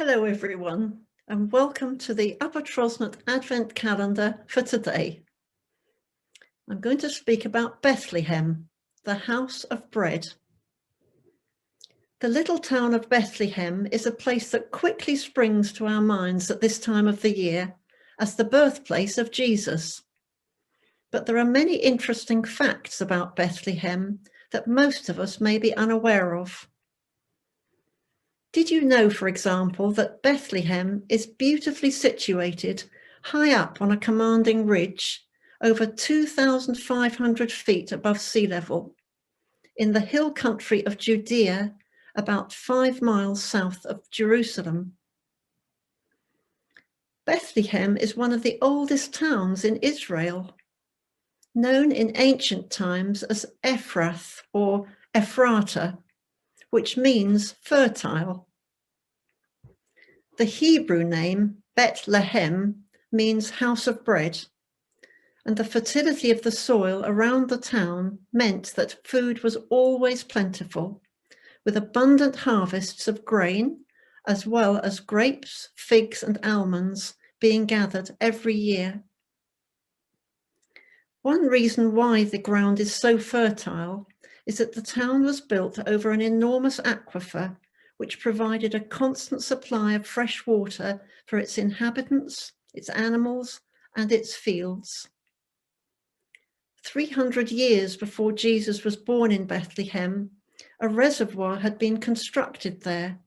Hello everyone, and welcome to the Upper Trosnett Advent Calendar for today. I'm going to speak about Bethlehem, the house of bread. The little town of Bethlehem is a place that quickly springs to our minds at this time of the year as the birthplace of Jesus. But there are many interesting facts about Bethlehem that most of us may be unaware of. Did you know, for example, that Bethlehem is beautifully situated high up on a commanding ridge over 2,500 feet above sea level in the hill country of Judea, about 5 miles south of Jerusalem? Bethlehem is one of the oldest towns in Israel, known in ancient times as Ephrath or Ephrata, which means fertile. The Hebrew name Bethlehem means house of bread, and the fertility of the soil around the town meant that food was always plentiful, with abundant harvests of grain, as well as grapes, figs, and almonds being gathered every year. One reason why the ground is so fertile is that the town was built over an enormous aquifer, which provided a constant supply of fresh water for its inhabitants, its animals, and its fields. 300 years before Jesus was born in Bethlehem, a reservoir had been constructed there,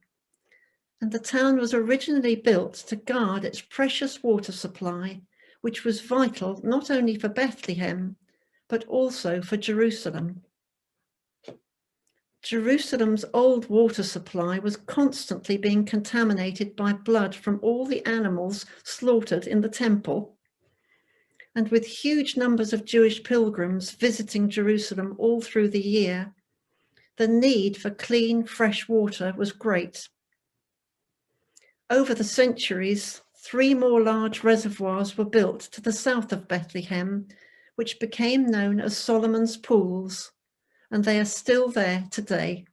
and the town was originally built to guard its precious water supply, which was vital not only for Bethlehem, but also for Jerusalem. Jerusalem's old water supply was constantly being contaminated by blood from all the animals slaughtered in the temple. And with huge numbers of Jewish pilgrims visiting Jerusalem all through the year, the need for clean, fresh water was great. Over the centuries, 3 more large reservoirs were built to the south of Bethlehem, which became known as Solomon's Pools, and they are still there today.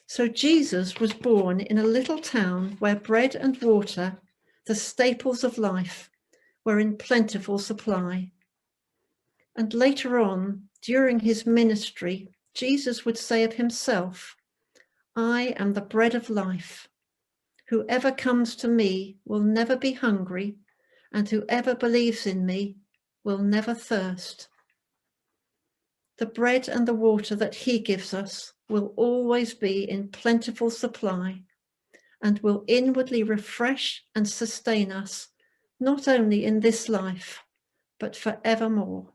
So Jesus was born in a little town where bread and water, the staples of life, were in plentiful supply. And later on, during his ministry, Jesus would say of himself, "I am the bread of life. Whoever comes to me will never be hungry, and whoever believes in me will never thirst." The bread and the water that he gives us will always be in plentiful supply and will inwardly refresh and sustain us, not only in this life, but forevermore.